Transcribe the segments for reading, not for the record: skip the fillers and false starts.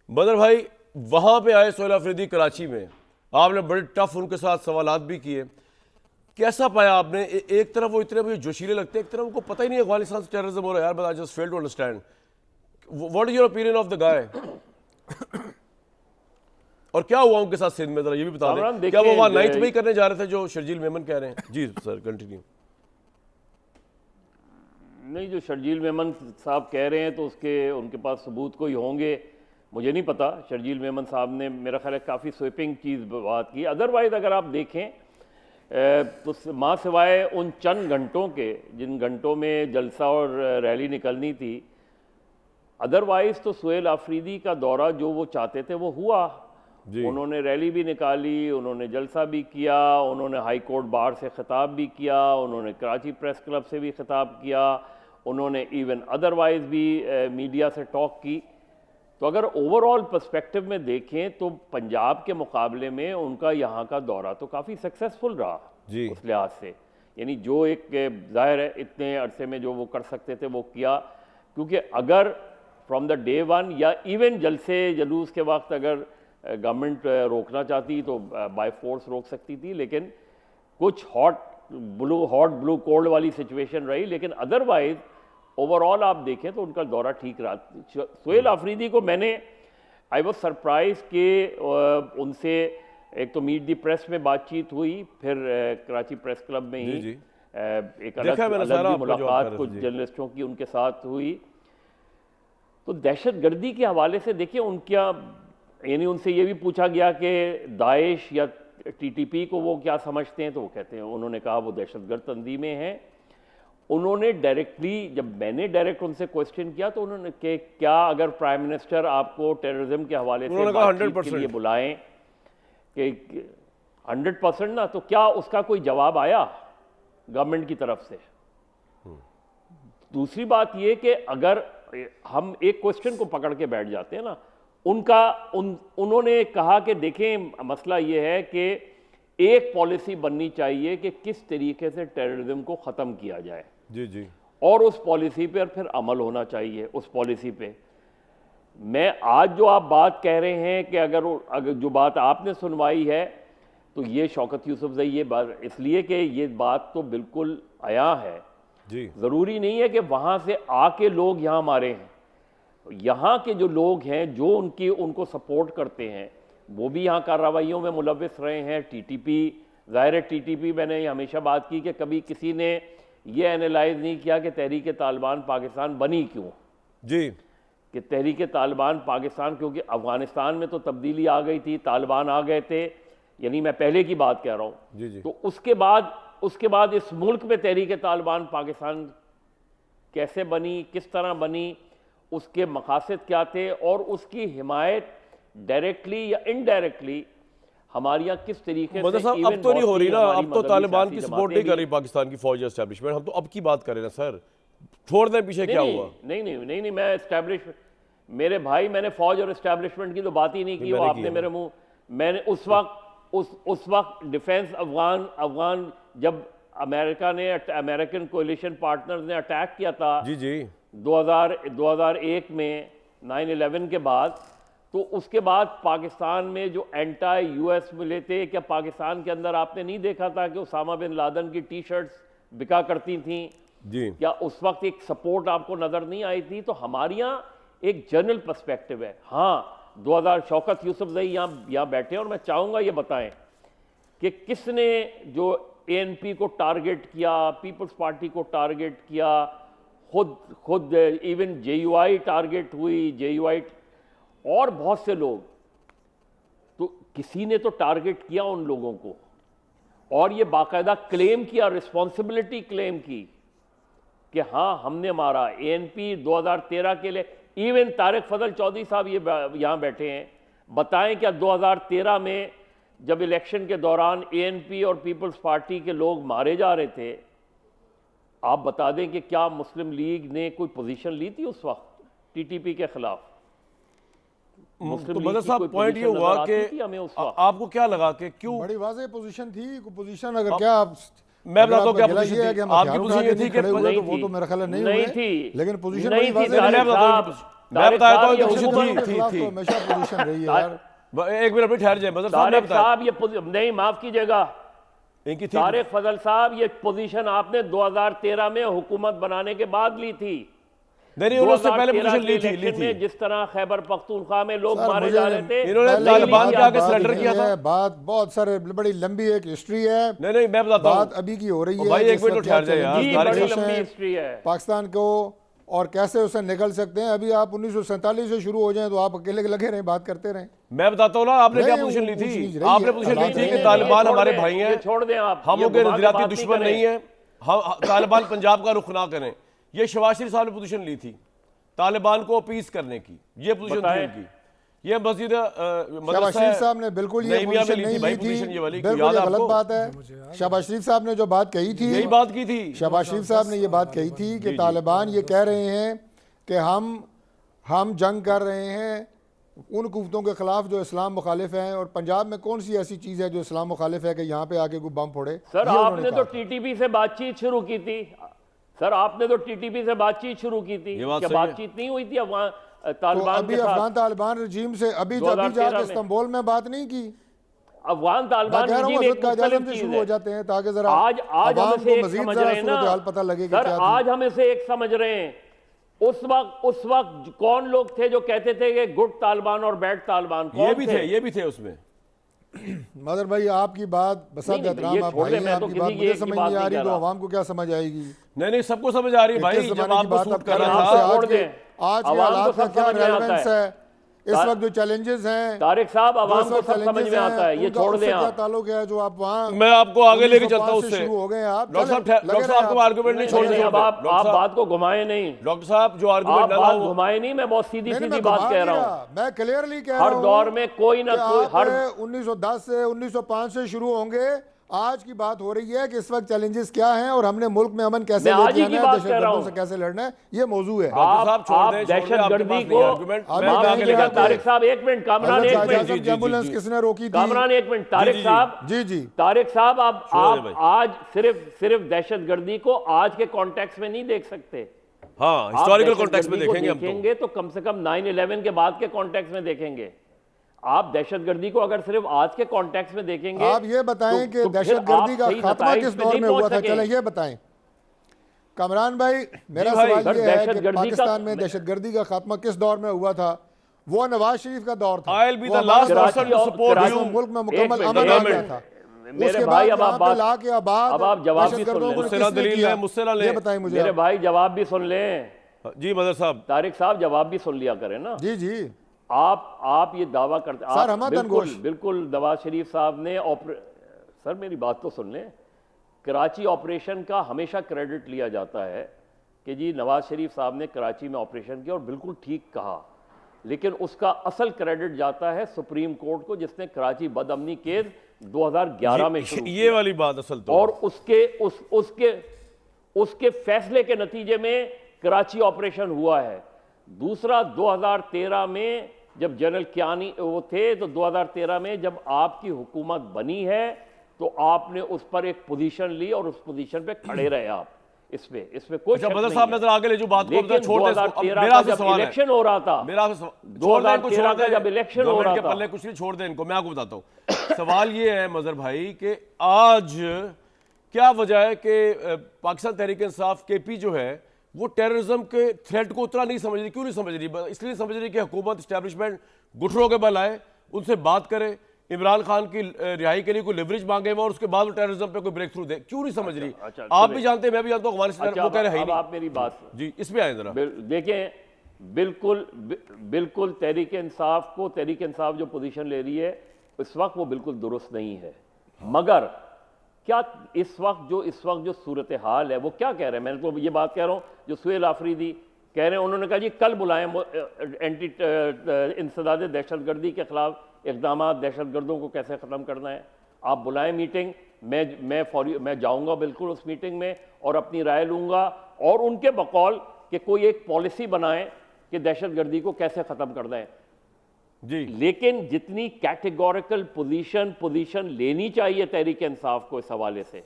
बदर भाई, वहां पे आए सोहेल अफरीदी कराची में, आपने बड़े टफ उनके साथ सवालात भी किए, कैसा पाया आपने? एक तरफ वो इतने मुझे जोशीले लगते हैं, एक तरफ उनको पता ही नहीं है अफगानिस्तान से टेररिज्म हो रहा है यार, but I just fail to understand what is your opinion of the guy. और क्या हुआ उनके साथ सिंध में, जरा ये भी बता दें। क्या वो वहां नाइट में ही करने जा रहे थे जो शर्जील मेमन कह रहे हैं? जी सर, कंटिन्यू। नहीं, जो शर्जील मेमन साहब कह रहे हैं तो उनके पास सबूत कोई होंगे, मुझे नहीं पता। शर्जील मेमन साहब ने मेरा ख्याल है काफ़ी स्वीपिंग चीज़ बात की। अदरवाइज़ अगर आप देखें तो माँ सिवाय उन चंद घंटों के जिन घंटों में जलसा और रैली निकलनी थी, अदरवाइज़ तो सोहेल अफरीदी का दौरा जो वो चाहते थे वो हुआ। उन्होंने रैली भी निकाली, उन्होंने जलसा भी किया, उन्होंने हाई कोर्ट बार से खिताब भी किया, उन्होंने कराची प्रेस क्लब से भी खिताब किया, उन्होंने इवन अदरवाइज़ भी मीडिया से टॉक की। तो अगर ओवरऑल पर्सपेक्टिव में देखें तो पंजाब के मुकाबले में उनका यहाँ का दौरा तो काफ़ी सक्सेसफुल रहा उस लिहाज से। यानी जो एक जाहिर है इतने अरसे में जो वो कर सकते थे वो किया, क्योंकि अगर फ्रॉम द डे वन या इवन जलसे जलूस के वक्त अगर गवर्नमेंट रोकना चाहती तो बाय फोर्स रोक सकती थी, लेकिन कुछ हॉट ब्लू कोल्ड वाली सिचुएशन रही। लेकिन अदरवाइज ओवरऑल आप देखें तो उनका दौरा ठीक रहा। सोहेल अफरीदी को आई वॉज सरप्राइज कि उनसे एक तो मीट दी प्रेस में बातचीत हुई, फिर कराची प्रेस क्लब में ही एक अलग मुलाकात कुछ जर्नलिस्टों की उनके साथ हुई। तो दहशत गर्दी के हवाले से देखिए उनका, यानी उनसे ये भी पूछा गया कि दाइश या टीटीपी को वो क्या समझते हैं, तो वो कहते हैं, उन्होंने कहा वो दहशतगर्द तंजीमें हैं। उन्होंने डायरेक्टली, जब मैंने डायरेक्ट उनसे क्वेश्चन किया तो उन्होंने कि क्या अगर प्राइम मिनिस्टर आपको टेररिज्म के हवाले से बातचीत के लिए बुलाएं कि 100% ना, तो क्या उसका कोई जवाब आया गवर्नमेंट की तरफ से? दूसरी बात ये कि अगर हम एक क्वेश्चन को पकड़ के बैठ जाते हैं ना, उन्होंने कहा कि देखें मसला ये है कि एक पॉलिसी बननी चाहिए कि किस तरीके से टेररिज्म को ख़त्म किया जाए। जी। और उस पॉलिसी पर फिर अमल होना चाहिए। उस पॉलिसी पे मैं आज जो आप बात कह रहे हैं कि अगर जो बात आपने सुनवाई है तो ये शौकत यूसुफजई, ये बात इसलिए कि ये बात तो बिल्कुल आया है जी। ज़रूरी नहीं है कि वहाँ से आके लोग यहाँ मारे हैं। यहाँ के जो लोग हैं जो उनको सपोर्ट करते हैं वो भी यहाँ कार्रवाइयों में मुलव्विस रहे हैं। टीटीपी, ज़ाहिर है टीटीपी, मैंने हमेशा बात की कि कभी किसी ने ये एनालाइज नहीं किया कि तहरीक तालिबान पाकिस्तान बनी क्यों जी, कि तहरीक तालिबान पाकिस्तान, क्योंकि अफगानिस्तान में तो तब्दीली आ गई थी, तालिबान आ गए थे, यानी मैं पहले की बात कह रहा हूँ। तो उसके बाद इस मुल्क में तहरीक तालिबान पाकिस्तान कैसे बनी, किस तरह बनी, उसके मकासद क्या थे और उसकी हिमायत डायरेक्टली या इनडायरेक्टली हमारे यहाँ किस तरीके से। साहब अब तो नहीं हो रही ना, अब तो तालिबान की सपोर्ट नहीं कर रही पाकिस्तान की फौज एस्टैब्लिशमेंट, हम तो अब की बात करें ना सर, छोड़ दें पीछे क्या हुआ। नहीं, मैं एस्टैब्लिशमेंट, मेरे भाई, मैंने फौज और एस्टैब्लिशमेंट की तो बात ही नहीं की। वो आपने मेरे मुंह, मैंने उस वक्त डिफेंस अफगान जब अमेरिका ने, अमेरिकन कोलिशन पार्टनर्स ने अटैक किया था जी 2001 में 9/11 के बाद, तो उसके बाद पाकिस्तान में जो एंटी यूएस मिले थे, क्या पाकिस्तान के अंदर आपने नहीं देखा था कि उसामा बिन लादेन की टी शर्ट्स बिका करती थी जी? क्या उस वक्त एक सपोर्ट आपको नजर नहीं आई थी? तो हमारे यहाँ एक जनरल पर्सपेक्टिव है। हाँ, 2000 शौकत यूसुफजई यहाँ बैठे और मैं चाहूँगा ये बताएं कि किसने जो एएनपी को टारगेट किया, पीपल्स पार्टी को टारगेट किया, खुद इवन जेयूआई टारगेट हुई, जेयूआई और बहुत से लोग, तो किसी ने तो टारगेट किया उन लोगों को और ये बाकायदा क्लेम किया, रिस्पॉन्सिबिलिटी क्लेम की कि हाँ हमने मारा। एएनपी 2013 के लिए, इवन तारिक फजल चौधरी साहब ये यहाँ बैठे हैं, बताएं क्या 2013 में जब इलेक्शन के दौरान एएनपी और पीपल्स पार्टी के लोग मारे जा रहे थे, आप बता दें कि क्या मुस्लिम लीग ने कोई पोजीशन ली थी उस वक्त टीटीपी के खिलाफ? तो मदर साहब पॉइंट ये हुआ कि आपको क्या लगा कि क्यों बड़ी वाज़ेह पोजीशन थी, पोजीशन अगर क्या मैं बताता हूं क्या पोजीशन थी, आपकी पोजीशन ये थी कि वो तो मेरा ख्याल नहीं हुए, लेकिन पोजीशन मैं मैं बताया साहब, था ये पोजीशन हुकूमत थी के थी खिलाफ थी तो हमेशा पोजीशन रही है यार। एक मिनट भी ठहर जाए मदर साहब, मैं तारिक बताया साहब ये नहीं, माफ कीजिएगा इनकी थी। तारिक फजल साहब, ये पोजीशन आपने 2013 में हुकूमत बनाने के बाद ली थी। नहीं उन्होंने उससे पहले 2013 पोजीशन के ली थी इलेक्शन में जिस तरह खैबर पख्तूनख्वा में लोग सर, मारे मुझे जा रहे थे, इन्होंने पहले तालिबान बात- के आगे बात सरेंडर नहीं किया था। है, बात बहुत सारे बड़ी लंबी एक हिस्ट्री है। नहीं मैं बताता बात हूँ अभी की हो रही ओ है। भाई, एक जिस मिनट वक्त तो ठहर क्या जाए यार, जी challenges बड़ी पेश लंबी हैं हिस्ट्री है। पाकिस्तान को, और कैसे उसे निकल सकते हैं। अभी आप 1947 से शुरू हो जाएं तो आप अकेले लगे रहें, बात करते रहें। मैं बताता हूँ ना आपने क्या नहीं, पोजीशन ली ऊंच नीच थी। रही आपने है, पोजीशन ली हालात थी रही कि है। तालिबान ये हमारे छोड़ भाई दें, हैं, ये छोड़ दें आप, हम ये उनके घुमा के नजरियाती बात दुश्मन करें। नहीं है, हम तालिबान पंजाब का रुख ना करें। ये शहबाज शरीफ साहब ने पोजीशन ली थी तालिबान को अपीस करने की, ये पोजीशन थी बताएं। उनकी। ये मस्जिद शहबाज शरीफ साहब ने बिल्कुल ये नईमिया में पोजीशन ली नहीं थी भाई, ली थी, पोजीशन ये वाली, बिल्कुल याद ये है गलत आपको? बात है। शहबाज शरीफ साहब ने जो बात कही थी, यही बात की थी। शहबाज शरीफ साहब ने ये बात कही थी कि तालिबान ये कह रहे हैं कि हम जंग कर रहे हैं उन कुव्वतों के खिलाफ जो इस्लाम मुखालिफ हैं, और पंजाब में कौन सी ऐसी चीज़ है जो इस्लाम मुखालिफ है कि यहाँ पे आके कोई बम फोड़े। सर ये उन्होंने आपने कहा तो टीटीपी से बातचीत शुरू की थी, सर आपने तो टीटीपी से बातचीत शुरू की थी, ये बात क्या सही है। बातचीत नहीं हुई थी अफगान तो तालिबान अभी के साथ? अफगान तालिबान रजीम से अभी 2013 जाके में। इस्तांबुल में बात नहीं की। अफगान मैं तालिबान कह रहा हूँ regime हजरत एक का मुख्तलिफ इजाजत से चीज शुरू है। हो जाते हैं ताकि जरा आज हम अवाम इसे को एक मजीद समझ जरा रहे हैं ना सूरत हाल पता लगे कि सर, क्या थी। आज हम इसे एक समझ रहे हैं। उस वक्त कौन लोग थे जो कहते थे कि गुड तालिबान और बैड तालिबान, ये कौन भी थे? थे, ये भी थे उसमें। मदर भाई आपकी बात बसत नहीं, एहतराम ये आप छोड़ भाई दें, हैं, मैं तो आपकी बात किसी की मुझे एक की समझ बात नहीं आ नहीं रही कर तो रहा। अवाम को क्या समझ आएगी। नहीं सबको समझ आ रही है कि भाई, किस जब जमाने की आपको बात सूट आप कर कर रहा रहे आप हैं, था। छोड़ दें। आज के अवाम को हालात में सब क्या समझ में आता रेलेवेंस है। है, इस वक्त जो चैलेंजेस हैं, तारिक साहब, अवाम जो को सब समझ में आता है, ये उनका छोड़ उससे दें क्या आप। ताल्लुक है जो आप वहाँ मैं आपको आगे लेके चलता हूँ 1905 उससे। से शुरू हो गए आप। डॉक्टर साहब चलें, लगे डॉक्टर साहब को रहे आर्गुमेंट नहीं छोड़ नहीं, दिया अब आप बात को घुमाए नहीं, डॉक्टर साहब जो आप आर्गुमेंट ना बात हो घुमाए नहीं, मैं बहुत सीधी नहीं, सीधी मैं बात घुमा कह नहीं रहा हूँ। रहा, मैं क्लियरली कह रहा हर हूँ दौर में कोई ना कि कोई, आप हर 1910 से 1905 से शुरू होंगे। आज की बात हो रही है कि इस वक्त चैलेंजेस क्या हैं और हमने मुल्क में अमन कैसे मैं आज लेके ही की आना है, बात कह रहा दहशतगर्दों हूं। से कैसे लड़ना है, ये मौजू है। डॉक्टर साहब छोड़ आप दें, छोड़ दें, आपके दहशतगर्दी पास को नहीं आर्गुमेंट, आप मैं भी आगे कहेंगे लेके ना, आता हूँ। तारिक साहब एक मिनट, कामरान हजरत एक शाहजहां मिनट, साहब की एम्बुलेंस जी। किसने रोकी थी? कामरान एक मिनट, तारिक जी। साहब, जी तारिक साहब, छोड़ दे आप आज सिर्फ दहशतगर्दी को आज के कॉन्टेक्स्ट में नहीं देख सकते। हाँ आप हिस्टोरिकल कॉन्टेक्स्ट में दहशतगर्दी को देखेंगे हम तो। देखेंगे तो कम से कम 9/11 के बाद के कॉन्टेक्स्ट में देखेंगे। आप दहशतगर्दी को अगर सिर्फ आज के कॉन्टेक्स्ट में देखेंगे, आप ये बताएं कि तो फिर दहशतगर्दी आप का सही खात्मा नताइज किस पे दौर नहीं में हुआ पहुंच था, सके। चलें ये बताएं। कमरान भाई मेरा भाई, सवाल सर, ये है कि दहशतगर्दी पाकिस्तान का- में दहशतगर्दी का खात्मा किस दौर में हुआ था? वो नवाज शरीफ का दौर था। I'll be वो the हमारा last दौर person था। to support Karachi you. में मुल्क में एक मुकम्मल मिनट, अमन आ एक गया मिनट। था। मेरे उसके भाई, बाद अब आप यहाँ पे बात, ला के अब आप जवाब भी सुन दहशतगर्दों लें। को मुझसे ना किसने दलील किया? लें, मुझसे ना लें। ये बताएं मुझे मेरे आप। भाई जवाब भी सुन लें। जी मदर साहब, तारिक साहब जवाब भी सुन लिया करें ना। जी जी आप ये दावा करते सर, आप हम बिल्कुल तनगोश। बिल्कुल नवाज शरीफ साहब ने सर मेरी बात तो सुन लें। कराची ऑपरेशन का हमेशा क्रेडिट लिया जाता है कि जी नवाज शरीफ साहब ने कराची में ऑपरेशन किया और बिल्कुल ठीक कहा, लेकिन उसका असल क्रेडिट जाता है सुप्रीम कोर्ट को, जिसने कराची बदअमनी केस 2011 में शुरू ये वाली बात असल तो और उसके फैसले के नतीजे में कराची ऑपरेशन हुआ है। दूसरा 2013 में जब जनरल कियानी वो थे, तो 2013 में जब आपकी हुकूमत बनी है तो आपने उस पर एक पोजीशन ली और उस पोजीशन पे खड़े रहे आप। इसमें कोई अच्छा शक मदर नहीं साहब है। नजर आगे ले जो बात को लेकिन छोड़ दे इसको। अब 2013 मेरा का से जब सवाल है, इलेक्शन हो रहा था, मेरा से छोड़ दे इनको, 2013 छोड़ दे। का जब इलेक्शन हो 2 मिनट रहा के था। पहले कुछ नहीं, छोड़ दे इनको, मैं आपको बताता हूँ। सवाल ये है मजहर भाई कि आज क्या वजह है कि पाकिस्तान तहरीक इंसाफ केपी जो है वो टेररिज्म के थ्रेट को उतना नहीं समझ रही। क्यों नहीं समझ रही? इसलिए नहीं समझ रही कि हुकूमत इस्टेब्लिशमेंट घुटनों के बल आए, उनसे बात करे, इमरान खान की रिहाई के लिए कोई लिवरेज मांगे और उसके बाद वो टेररिज्म पे कोई ब्रेक थ्रू दे। क्यों नहीं समझ रही? अच्छा, आप भी जानते हैं, मैं भी जानता हूँ, अफगानिस्तान अच्छा, वो कह रहे हैं ही अब नहीं। आप मेरी बात जी इस पे आए जरा। देखें, बिल्कुल तहरीक इंसाफ जो पोजीशन ले रही है इस वक्त वो बिल्कुल दुरुस्त नहीं है। मगर क्या इस वक्त जो सूरत हाल है वो क्या कह रहे हैं? मैं तो ये बात कह रहा हूँ जो सुहेल आफरीदी कह रहे हैं, उन्होंने कहा जी कल बुलाएं एंटी इंसदाद दहशतगर्दी के खिलाफ इकदाम, दहशतगर्दों को कैसे ख़त्म करना है, आप बुलाएं मीटिंग। मैं जाऊंगा बिल्कुल उस मीटिंग में और अपनी राय लूंगा और उनके बकौल कि कोई एक पॉलिसी बनाएं कि दहशतगर्दी को कैसे ख़त्म करना है। जी लेकिन जितनी कैटेगोरिकल पोजीशन लेनी चाहिए तहरीक इंसाफ को इस हवाले से,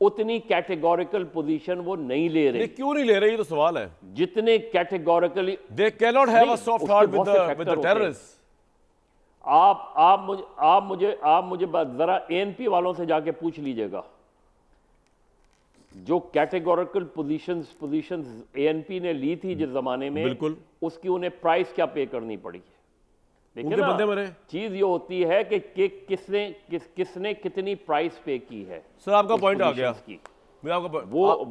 उतनी कैटेगोरिकल पोजीशन वो नहीं ले रहे। नहीं, क्यों नहीं ले रहे, ये तो सवाल है। जितने categorically they can not have a नहीं, सॉफ्ट उसके हार्ट बहुत से विद factor द होते हैं। टेररिस्ट। आप मुझे जरा एएनपी वालों से जाके पूछ लीजिएगा, जो कैटेगोरिकल पोजीशंस एएनपी ने ली थी जिस जमाने में, बिल्कुल। उसकी उन्हें प्राइस क्या पे करनी पड़ी है। देखिए उनके ना, बंदे मरे। चीज ये होती है कि किसने कितनी प्राइस पे की है। सर आपका उस पॉइंट आ गया। positions की। मैं आपका point- वो